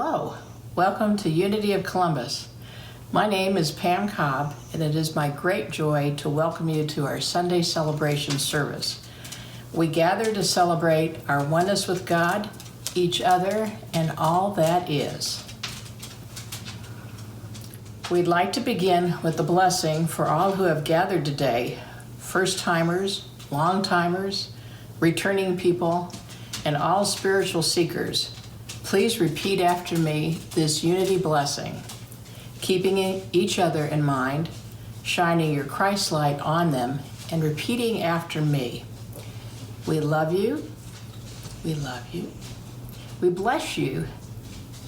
Hello, welcome to Unity of Columbus. My name is Pam Cobb, and it is my great joy to welcome you to our Sunday celebration service. We gather to celebrate our oneness with God, each other, and all that is. We'd like to begin with a blessing for all who have gathered today, first-timers, long-timers, returning people, and all spiritual seekers. Please repeat after me this unity blessing, keeping each other in mind, shining your Christ light on them, and repeating after me. We love you. We love you. We bless you.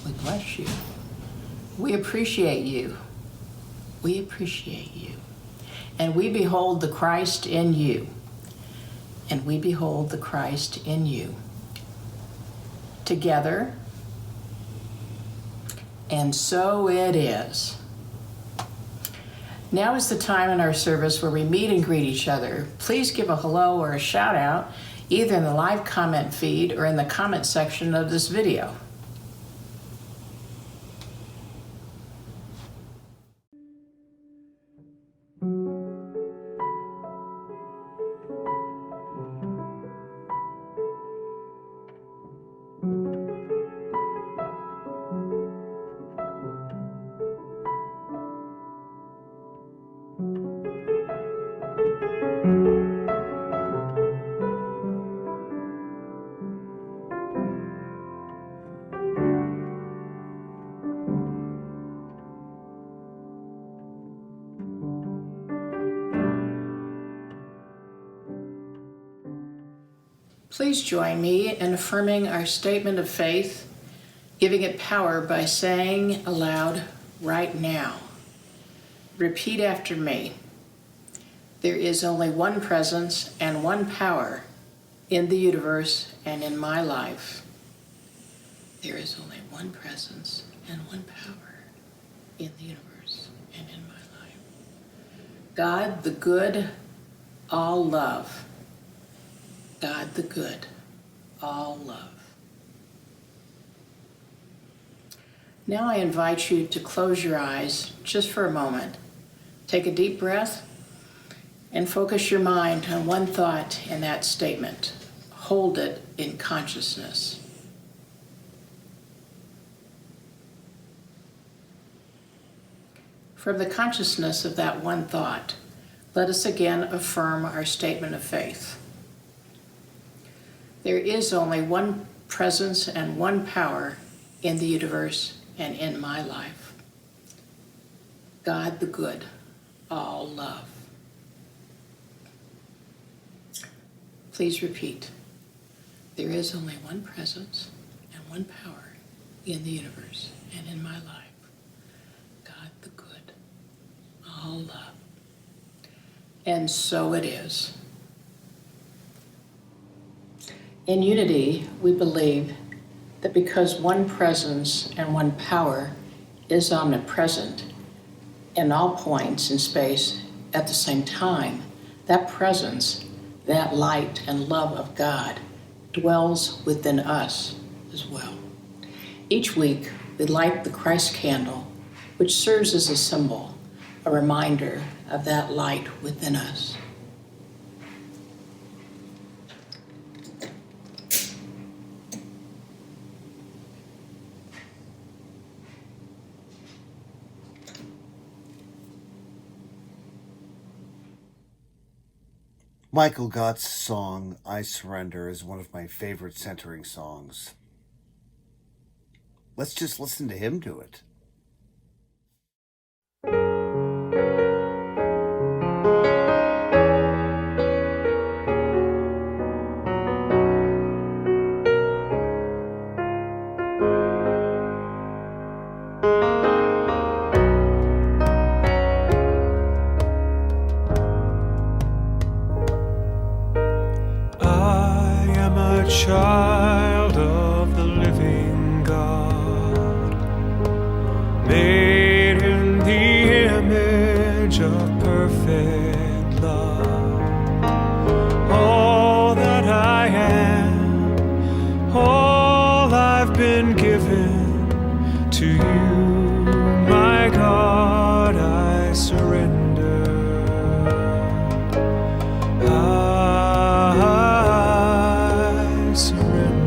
We bless you. We appreciate you. We appreciate you. And we behold the Christ in you. And we behold the Christ in you. Together, and so it is. Now is the time in our service where we meet and greet each other. Please give a hello or a shout out, either in the live comment feed or in the comment section of this video. Please join me in affirming our statement of faith, giving it power by saying aloud right now. Repeat after me. There is only one presence and one power in the universe and in my life. There is only one presence and one power in the universe and in my life. God the good, all love. God the good, all love. Now I invite you to close your eyes just for a moment. Take a deep breath and focus your mind on one thought in that statement. Hold it in consciousness. From the consciousness of that one thought, let us again affirm our statement of faith. There is only one presence and one power in the universe and in my life. God the good, all love. Please repeat. There is only one presence and one power in the universe and in my life. God the good, all love. And so it is. In unity, we believe that because one presence and one power is omnipresent in all points in space at the same time, that presence, that light and love of God dwells within us as well. Each week, we light the Christ candle, which serves as a symbol, a reminder of that light within us. Michael Gott's song, I Surrender, is one of my favorite centering songs. Let's just listen to him do it. Child of the living God, To you, my God, I surrender. I surrender.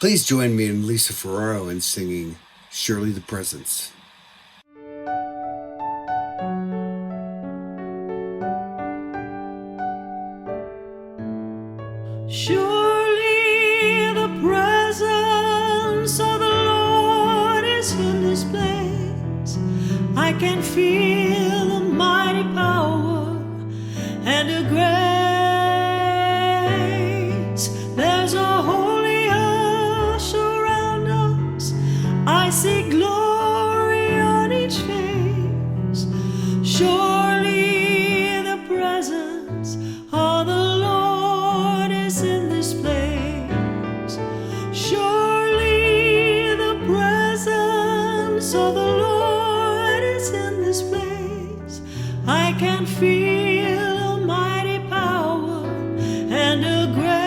Please join me and Lisa Ferraro in singing Surely the Presence. Surely the presence of the Lord is in this place. I can feel the mighty power and the grace. There's a holy hush around us. I see glory on each face. Surely the presence of the Lord is in this place. Surely the presence of the Lord is in this place. I can feel a mighty power and a grace.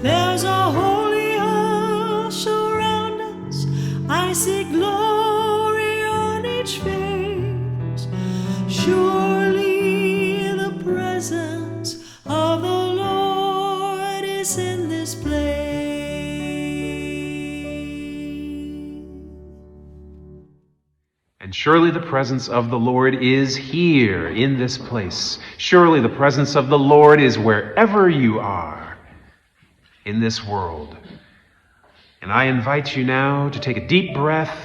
There's a holy hush around us. I see glory on each face. Surely the presence of the Lord is in this place. And surely the presence of the Lord is here in this place. Surely the presence of the Lord is wherever you are in this world. And I invite you now to take a deep breath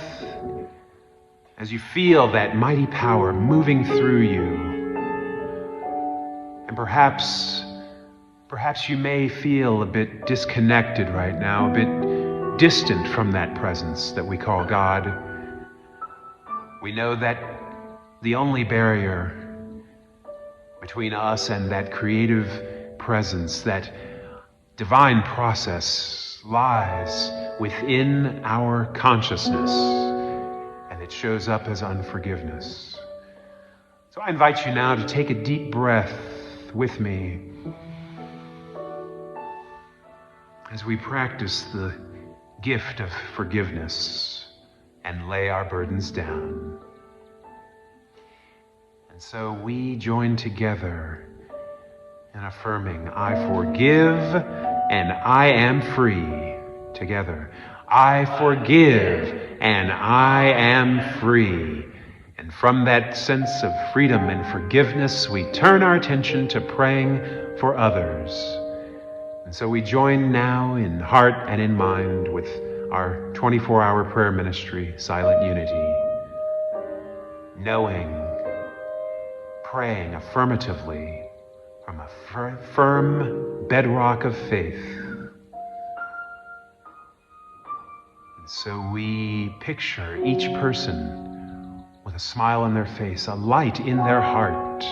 as you feel that mighty power moving through you. And perhaps you may feel a bit disconnected right now, a bit distant from that presence that we call God. We know that the only barrier between us and that creative presence, that divine process, lies within our consciousness, and it shows up as unforgiveness. So I invite you now to take a deep breath with me as we practice the gift of forgiveness and lay our burdens down. And so we join together in affirming, I forgive and I am free. Together, I forgive and I am free. And from that sense of freedom and forgiveness, we turn our attention to praying for others. And so we join now in heart and in mind with our 24-hour prayer ministry, Silent Unity, knowing, praying affirmatively from a firm bedrock of faith. And so we picture each person with a smile on their face, a light in their heart.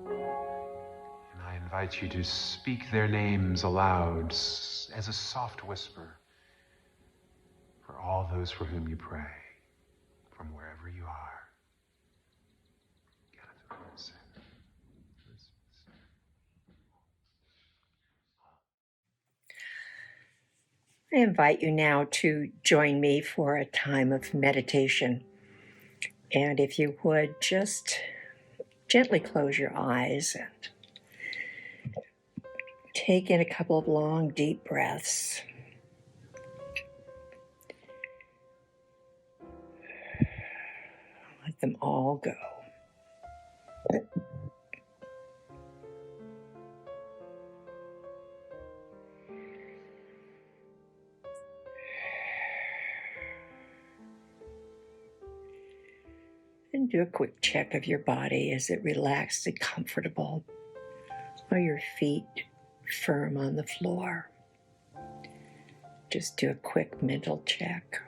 And I invite you to speak their names aloud as a soft whisper for all those for whom you pray, from wherever you are. I invite you now to join me for a time of meditation. And if you would, just gently close your eyes and take in a couple of long, deep breaths. Let them all go. And do a quick check of your body. Is it relaxed and comfortable? Are your feet firm on the floor? Just do a quick mental check.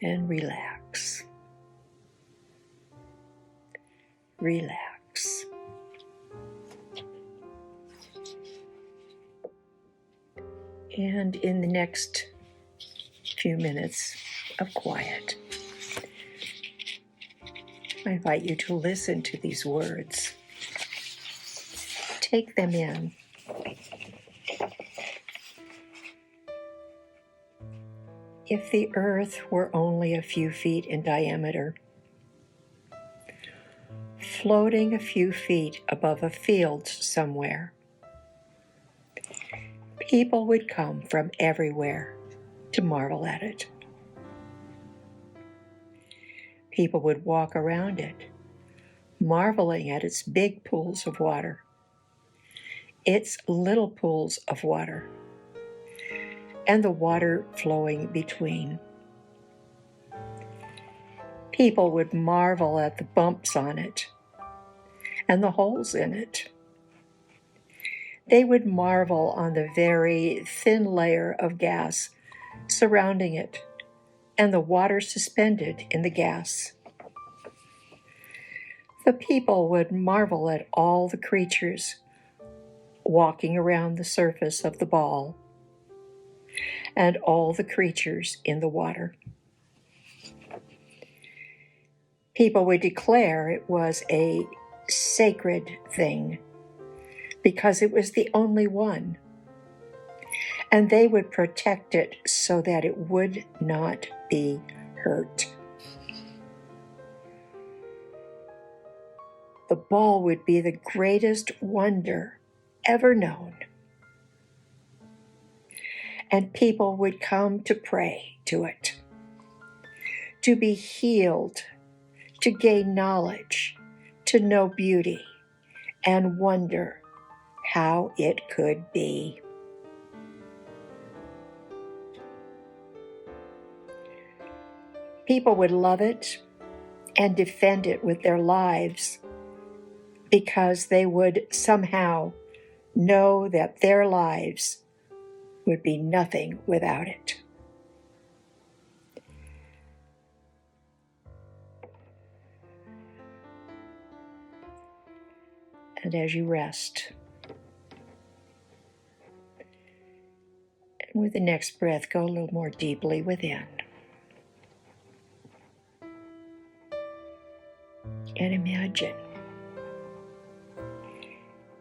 And relax. Relax. And in the next few minutes of quiet, I invite you to listen to these words. Take them in. If the earth were only a few feet in diameter, floating a few feet above a field somewhere, people would come from everywhere to marvel at it. People would walk around it, marveling at its big pools of water, its little pools of water, and the water flowing between. People would marvel at the bumps on it and the holes in it. They would marvel on the very thin layer of gas surrounding it and the water suspended in the gas. The people would marvel at all the creatures walking around the surface of the ball and all the creatures in the water. People would declare it was a sacred thing because it was the only one, and they would protect it so that it would not be hurt. The ball would be the greatest wonder ever known, and people would come to pray to it, to be healed, to gain knowledge, to know beauty, and wonder how it could be. People would love it and defend it with their lives because they would somehow know that their lives would be nothing without it. And as you rest, and with the next breath, go a little more deeply within. And imagine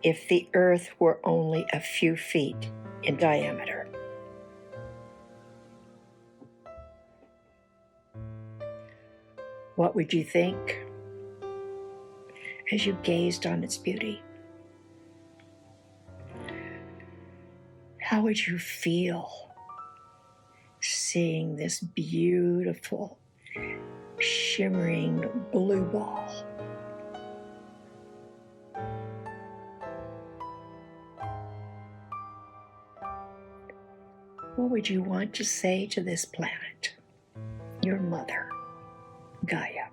if the earth were only a few feet in diameter. What would you think as you gazed on its beauty? How would you feel seeing this beautiful, shimmering blue ball. What would you want to say to this planet, your mother, Gaia?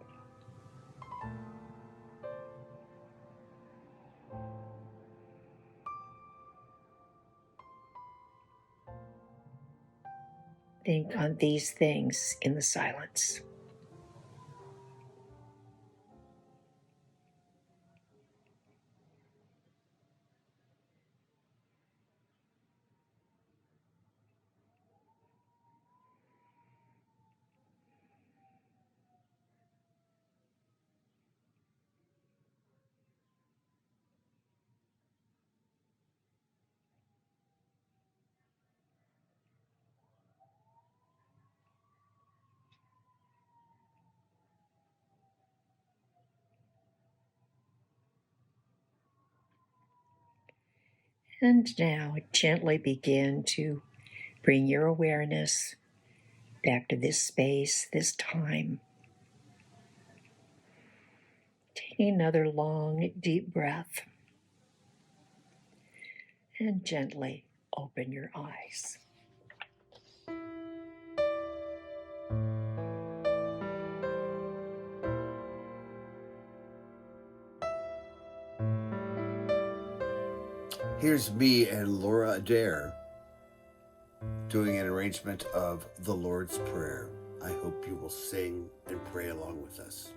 Think on these things in the silence. And now gently begin to bring your awareness back to this space, this time. Taking another long, deep breath and gently open your eyes. Here's me and Laura Adair doing an arrangement of the Lord's Prayer. I hope you will sing and pray along with us.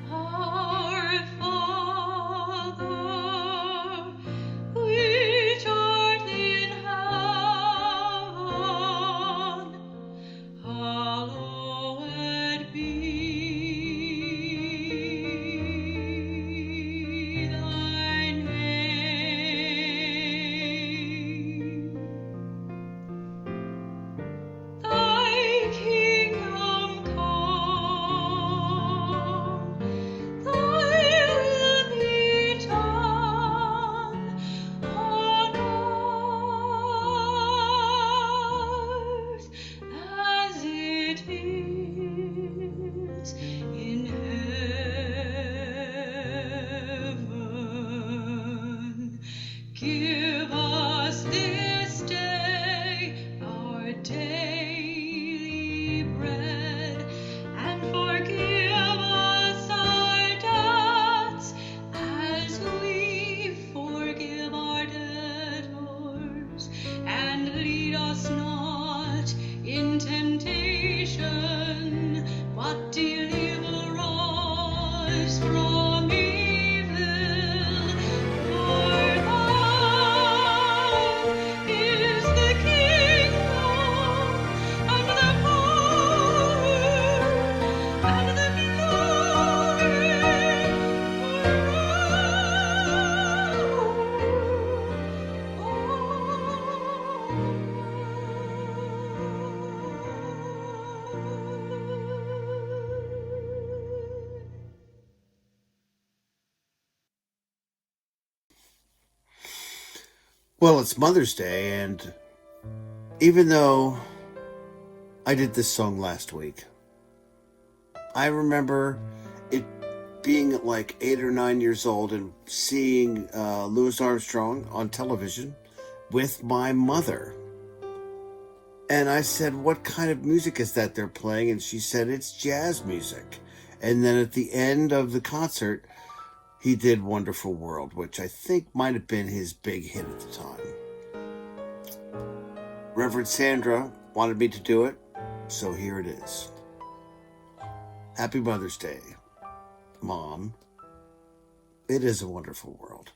Our Father, which art in heaven, hallowed be thy name. Thy kingdom come, thy will be done on earth as it is in heaven. Give us this day our daily bread, and forgive us our debts as we forgive our debtors. And lead us not in temptation, but deliver us from evil. For thine is the kingdom, and the power, and the Well, it's Mother's Day, and even though I did this song last week, I remember it being like 8 or 9 years old and seeing Louis Armstrong on television with my mother. And I said, what kind of music is that they're playing? And she said, it's jazz music. And then at the end of the concert, he did Wonderful World, which I think might have been his big hit at the time. Reverend Sandra wanted me to do it, so here it is. Happy Mother's Day, Mom. It is a wonderful world.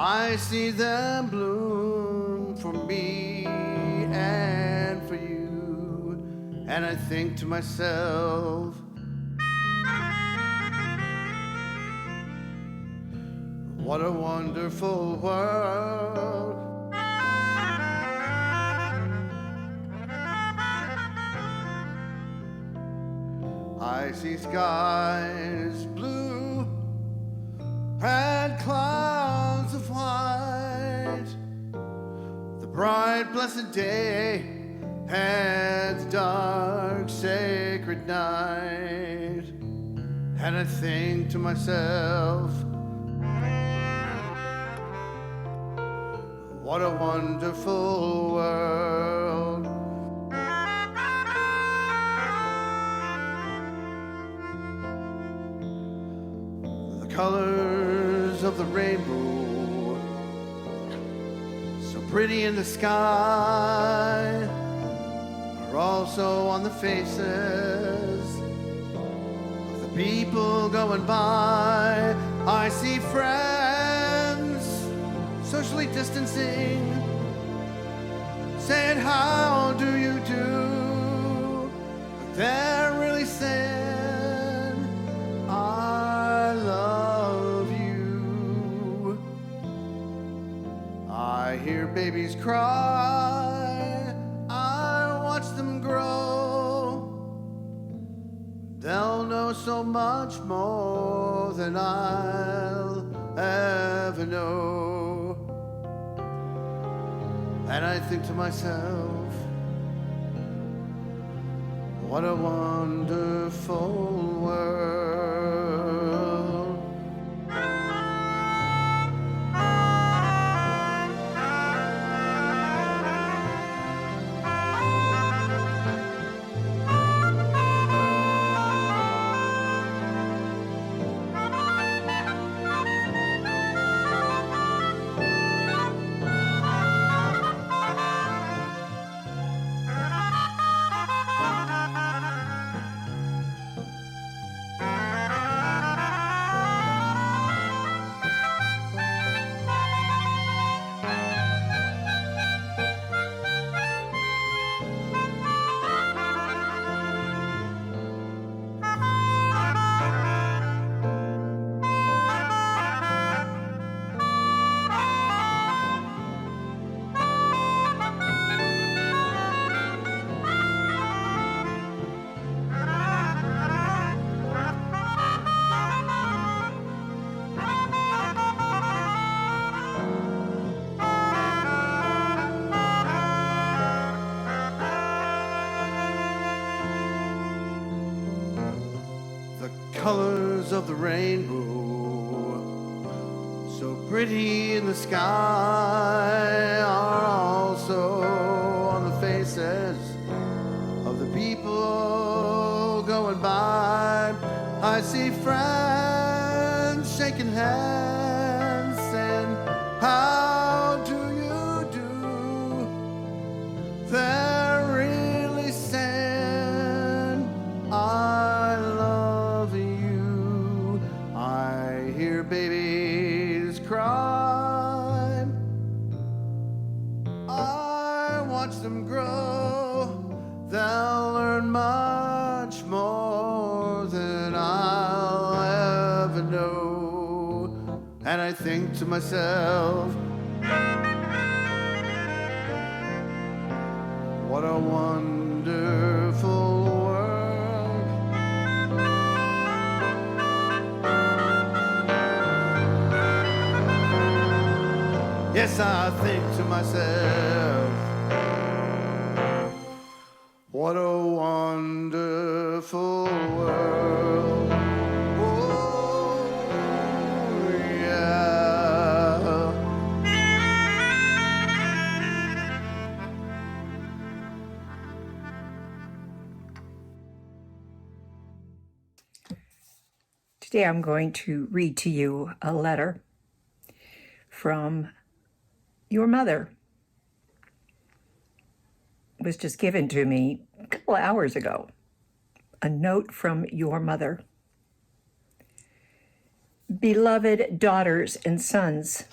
I see them bloom for me and for you, and I think to myself, what a wonderful world. I see skies blue and clouds of white, the bright blessed day and the dark sacred night, and I think to myself, what a wonderful world. The colors of the rainbow, so pretty in the sky, are also on the faces of the people going by. I see friends socially distancing, saying, how do you do? But they're really saying, I love you. I hear babies cry, I watch them grow. They'll know so much more than I'll ever know. And I think to myself, what a wonderful world. Colors of the rainbow, so pretty in the sky, are also on the faces of the people going by. I see friends shaking hands, saying, how do you do? They're really saying, I love you. I hear babies cry, I watch them grow. They'll learn much more than I'll ever know. And I think to myself, what a wonderful world. Yes, I think to myself, what a wonderful world. Oh, yeah. Today I'm going to read to you a letter from your mother. It was just given to me a couple of hours ago. A note from your mother. Beloved daughters and sons,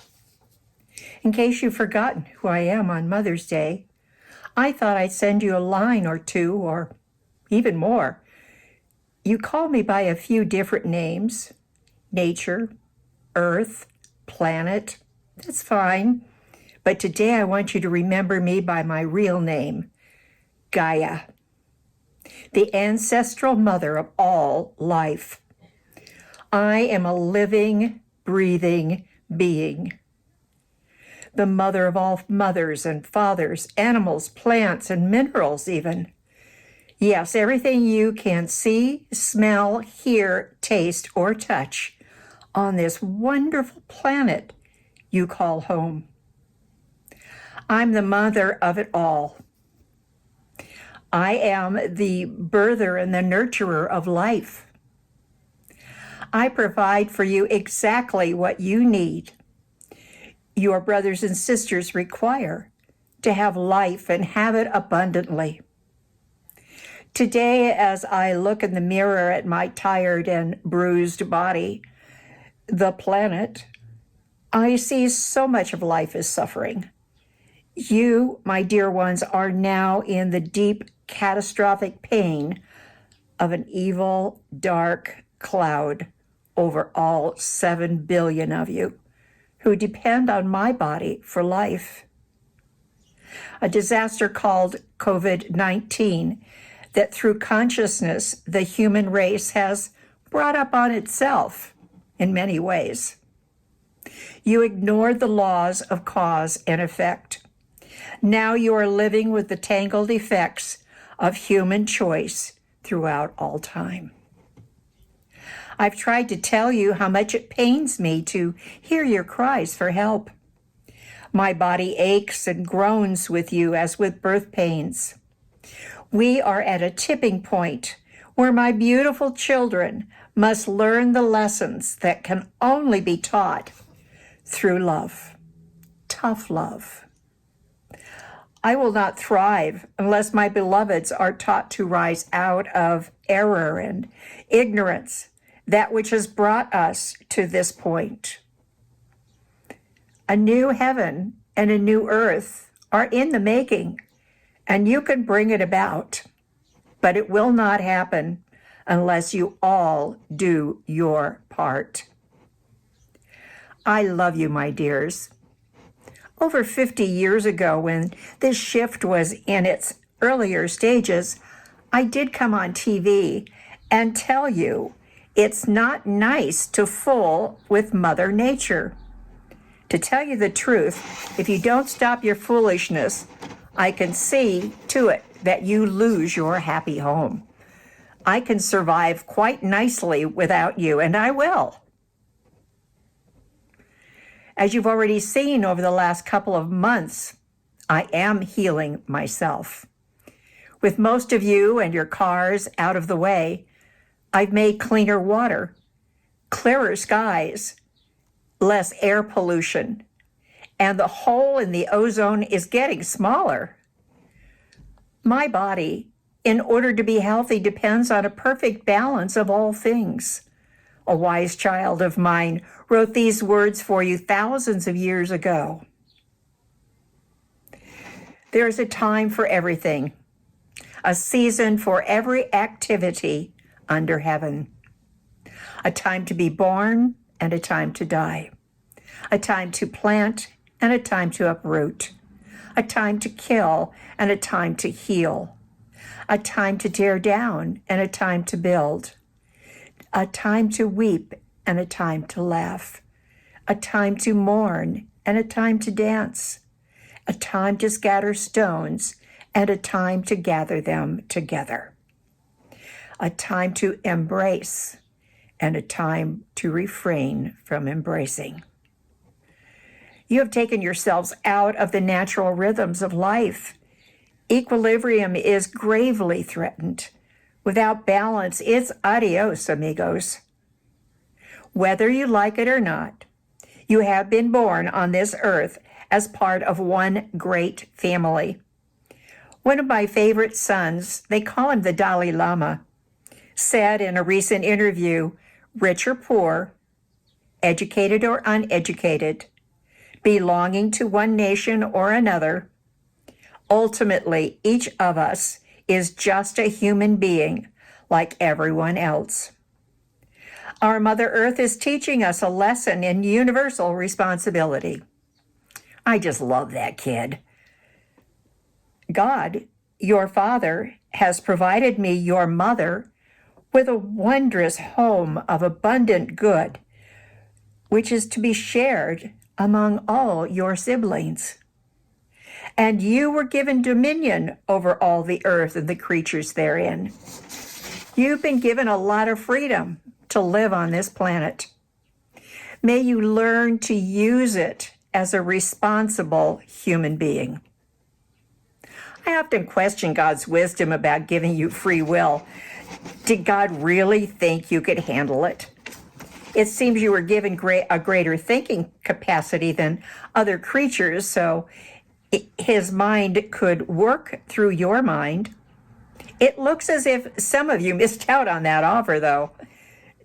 In case you've forgotten who I am on Mother's Day, I thought I'd send you a line or two, or even more. You call me by a few different names: nature, earth, planet. That's fine. But today I want you to remember me by my real name, Gaia, the ancestral mother of all life. I am a living, breathing being, the mother of all mothers and fathers, animals, plants, and minerals even. Yes, everything you can see, smell, hear, taste, or touch on this wonderful planet you call home. I'm the mother of it all. I am the birther and the nurturer of life. I provide for you exactly what you need, your brothers and sisters require, to have life and have it abundantly. Today, as I look in the mirror at my tired and bruised body, the planet, I see so much of life is suffering. You, my dear ones, are now in the deep, catastrophic pain of an evil, dark cloud over all 7 billion of you who depend on my body for life. A disaster called COVID-19 that through consciousness the human race has brought up on itself in many ways. You ignored the laws of cause and effect. Now you are living with the tangled effects of human choice throughout all time. I've tried to tell you how much it pains me to hear your cries for help. My body aches and groans with you as with birth pains. We are at a tipping point where my beautiful children must learn the lessons that can only be taught through love, tough love. I will not thrive unless my beloveds are taught to rise out of error and ignorance, that which has brought us to this point. A new heaven and a new earth are in the making, and you can bring it about, but it will not happen unless you all do your part. I love you, my dears. Over 50 years ago, when this shift was in its earlier stages, I did come on TV and tell you it's not nice to fool with Mother Nature. To tell you the truth, if you don't stop your foolishness, I can see to it that you lose your happy home. I can survive quite nicely without you, and I will. As you've already seen over the last couple of months, I am healing myself. With most of you and your cars out of the way, I've made cleaner water, clearer skies, less air pollution, and the hole in the ozone is getting smaller. My body, in order to be healthy, depends on a perfect balance of all things. A wise child of mine wrote these words for you thousands of years ago. There is a time for everything, a season for every activity under heaven, a time to be born and a time to die, a time to plant and a time to uproot, a time to kill and a time to heal, a time to tear down and a time to build, a time to weep and a time to laugh, a time to mourn and a time to dance, a time to scatter stones and a time to gather them together, a time to embrace and a time to refrain from embracing. You have taken yourselves out of the natural rhythms of life. Equilibrium is gravely threatened. Without balance, it's adios, amigos. Whether you like it or not, you have been born on this earth as part of one great family. One of my favorite sons, they call him the Dalai Lama, said in a recent interview, rich or poor, educated or uneducated, belonging to one nation or another. Ultimately, each of us is just a human being like everyone else. Our Mother Earth is teaching us a lesson in universal responsibility. I just love that kid. God, your Father, has provided me, your mother, with a wondrous home of abundant good, which is to be shared among all your siblings. And you were given dominion over all the earth and the creatures therein. You've been given a lot of freedom to live on this planet. May you learn to use it as a responsible human being. I often question God's wisdom about giving you free will. Did God really think you could handle it? It seems you were given a greater thinking capacity than other creatures, so his mind could work through your mind. It looks as if some of you missed out on that offer, though.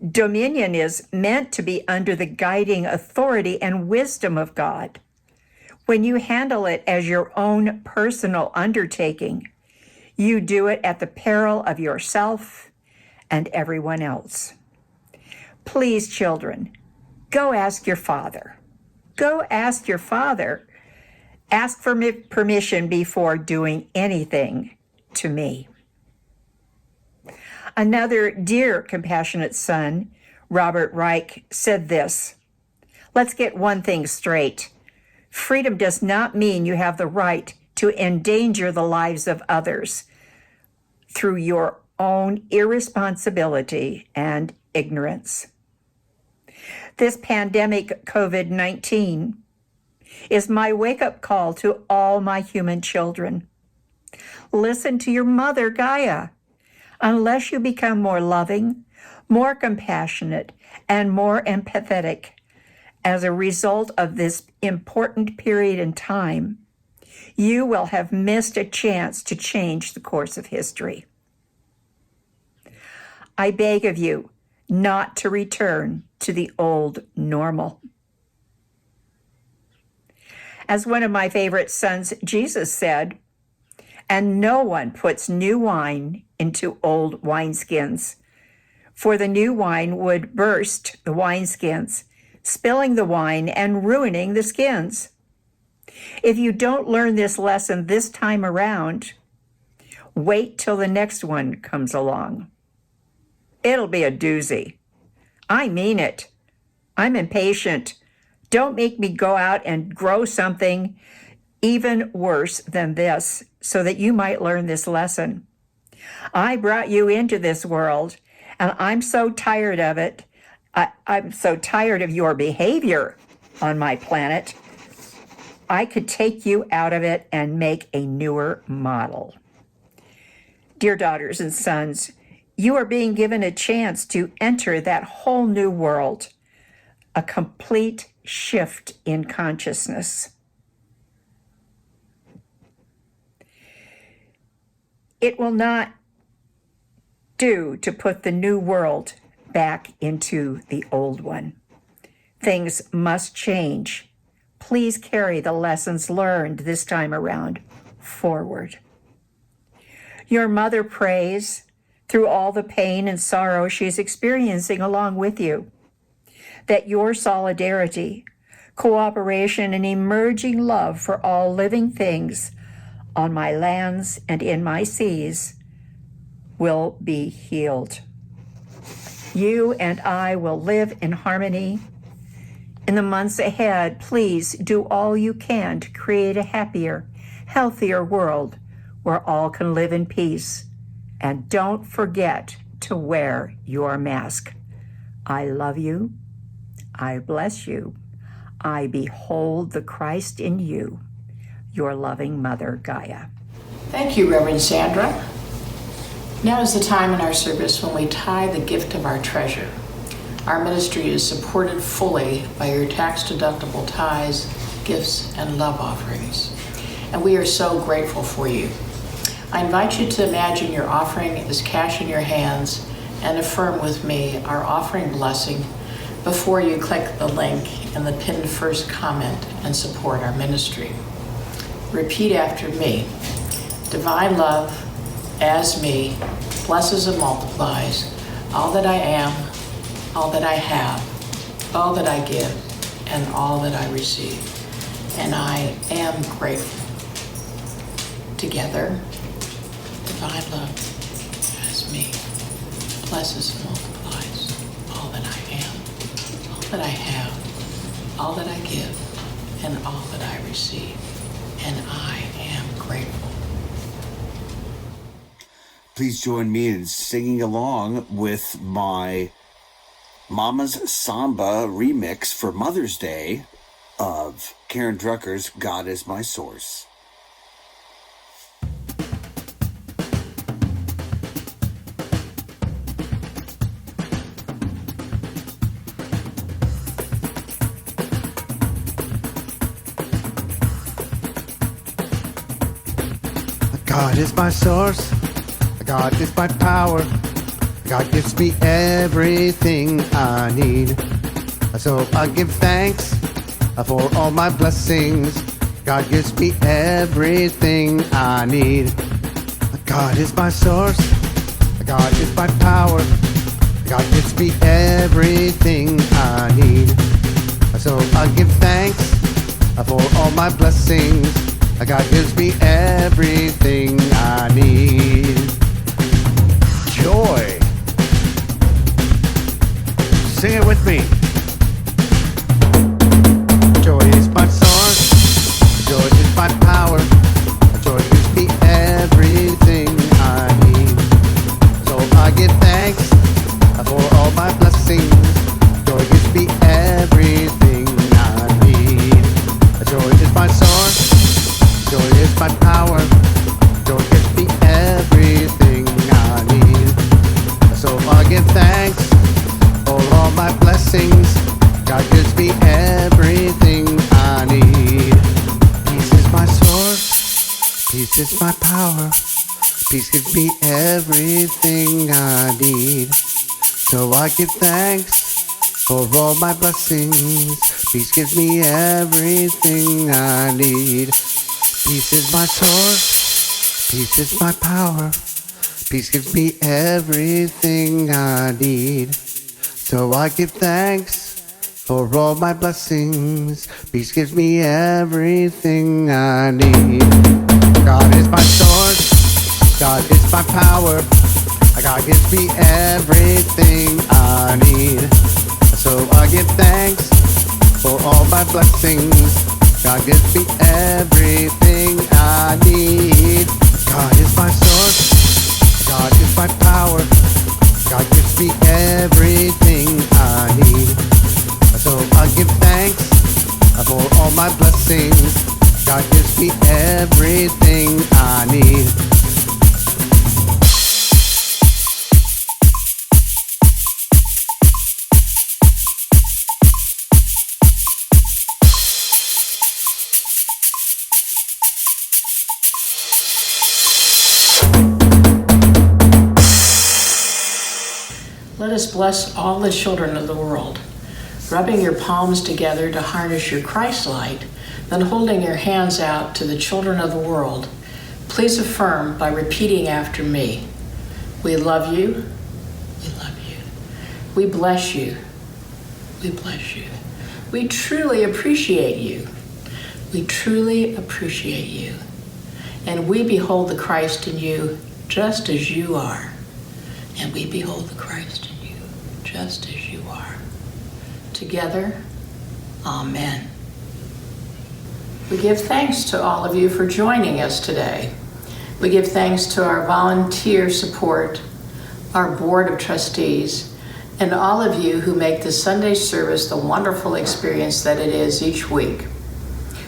Dominion is meant to be under the guiding authority and wisdom of God. When you handle it as your own personal undertaking, you do it at the peril of yourself and everyone else. Please, children, go ask your father. Go ask your father. Ask for permission before doing anything to me. Another dear, compassionate son, Robert Reich, said this: "Let's get one thing straight. Freedom does not mean you have the right to endanger the lives of others through your own irresponsibility and ignorance." This pandemic, COVID-19, is my wake-up call to all my human children. Listen to your mother, Gaia. Unless you become more loving, more compassionate, and more empathetic as a result of this important period in time, you will have missed a chance to change the course of history. I beg of you not to return to the old normal. As one of my favorite sons, Jesus, said, "And no one puts new wine into old wineskins, for the new wine would burst the wineskins, spilling the wine and ruining the skins." If you don't learn this lesson this time around, wait till the next one comes along. It'll be a doozy. I mean it. I'm impatient. Don't make me go out and grow something even worse than this so that you might learn this lesson. I brought you into this world, and I'm so tired of it. I'm so tired of your behavior on my planet. I could take you out of it and make a newer model. Dear daughters and sons, you are being given a chance to enter that whole new world, a complete shift in consciousness. It will not do to put the new world back into the old one. Things must change. Please carry the lessons learned this time around forward. Your mother prays through all the pain and sorrow she's experiencing along with you, that your solidarity, cooperation, and emerging love for all living things on my lands and in my seas will be healed. You and I will live in harmony. In the months ahead, please do all you can to create a happier, healthier world where all can live in peace. And don't forget to wear your mask. I love you. I bless you. I behold the Christ in you, your loving mother, Gaia. Thank you, Reverend Sandra. Now is the time in our service when we tithe the gift of our treasure. Our ministry is supported fully by your tax-deductible tithes, gifts, and love offerings, and we are so grateful for you. I invite you to imagine your offering as cash in your hands and affirm with me our offering blessing before you click the link in the pinned first comment and support our ministry. Repeat after me. Divine love, as me, blesses and multiplies all that I am, all that I have, all that I give, and all that I receive. And I am grateful. Together, divine love, as me, blesses and multiplies all that I am, all that I have, all that I give, and all that I receive. And I am grateful. Please join me in singing along with my Mama's Samba remix for Mother's Day of Karen Drucker's God is My Source. God is my source, God is my power, God gives me everything I need. So I give thanks for all my blessings. God gives me everything I need. God is my source, God is my power, God gives me everything I need. So I give thanks for all my blessings. God gives me everything I need. Joy. Sing it with me. Joy is my source. Joy is my power. Joy gives me everything I need. So I give thanks for all my blessings. Joy gives me everything I need. Joy is my source. Joy is my power. Joy gives me everything I need. So I give thanks for all my blessings. God gives me everything I need. Peace is my source. Peace is my power. Peace gives me everything I need. So I give thanks for all my blessings. Peace gives me everything I need. Peace is my source, peace is my power, peace gives me everything I need. So I give thanks for all my blessings, peace gives me everything I need. God is my source, God is my power, God gives me everything I need. So I give thanks for all my blessings. God gives me everything I need. God is my source. God is my power. God gives me everything I need. So I give thanks for all my blessings. God gives me everything I need. Let us bless all the children of the world, rubbing your palms together to harness your Christ light, then holding your hands out to the children of the world. Please affirm by repeating after me. We love you. We love you. We bless you. We bless you. We truly appreciate you. We truly appreciate you. And we behold the Christ in you just as you are. And we behold the Christ in you just as you are. Together, amen. We give thanks to all of you for joining us today. We give thanks to our volunteer support, our board of trustees, and all of you who make the Sunday service the wonderful experience that it is each week.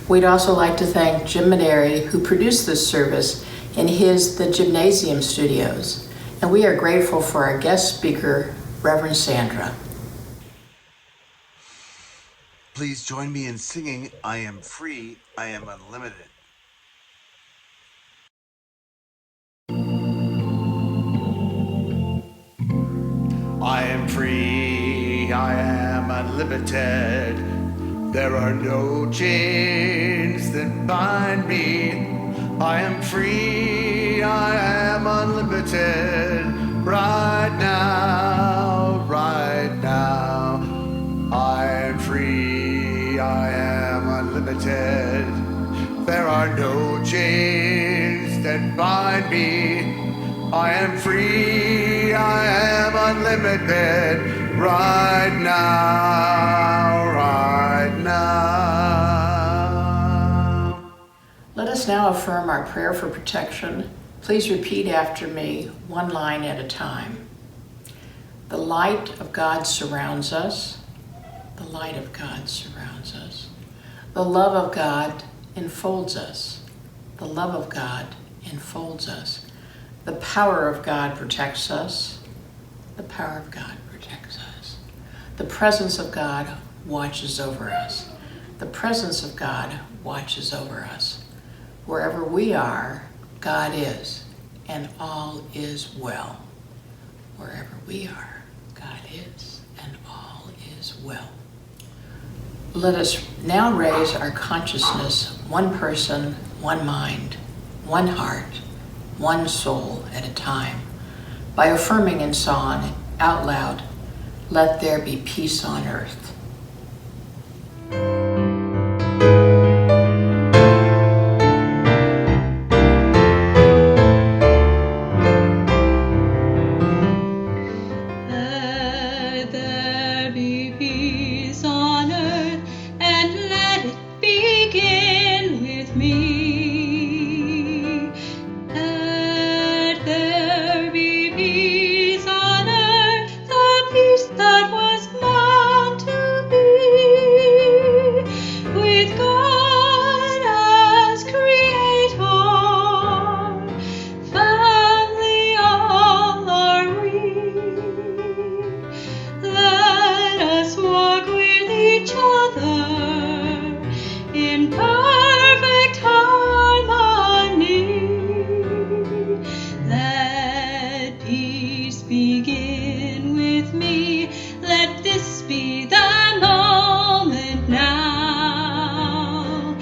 We'd also like to thank Jim Maneri, who produced this service in the Gymnasium Studios. And we are grateful for our guest speaker, Reverend Sandra. Please join me in singing I Am Free, I Am Unlimited. I am free, I am unlimited. There are no chains that bind me. I am free, I am unlimited. Right now, right now. I am free, I am unlimited. There are no chains that bind me. I am free, I am unlimited. Right now, right now. Let us now affirm our prayer for protection. Please repeat after me, one line at a time. The light of God surrounds us. The light of God surrounds us. The love of God enfolds us. The love of God enfolds us. The power of God protects us. The power of God protects us. The presence of God watches over us. The presence of God watches over us. Wherever we are, God is, and all is well. Wherever we are, God is, and all is well. Let us now raise our consciousness, one person, one mind, one heart, one soul at a time, by affirming in song out loud, "Let there be peace on earth." Let there be peace on earth, and let it begin with me. Let there be peace on earth, the peace that was meant to be, with God as Creator. Family all are we. Let us walk with each other in perfect harmony. Let peace begin with me. Let this be the moment now.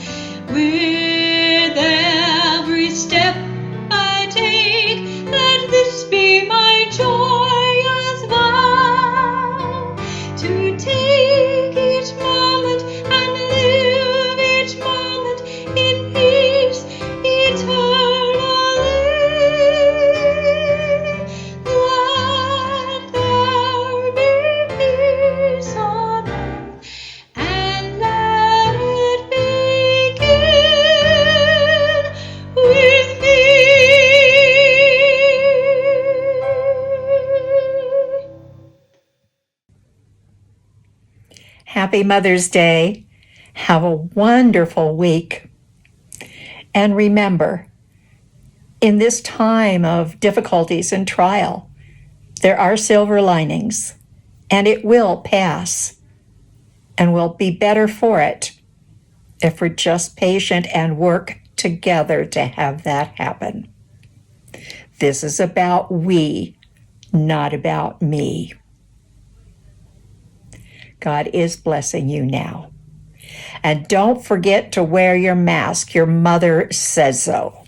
With every step I take, let this be my joyous vow, to take each moment and live each moment in peace eternally. Let there be peace on earth, and let it begin with me. Happy Mother's Day. Have a wonderful week. And remember, in this time of difficulties and trial, there are silver linings, and it will pass, and we'll be better for it if we're just patient and work together to have that happen. This is about we, not about me. God is blessing you now. And don't forget to wear your mask. Your mother says so.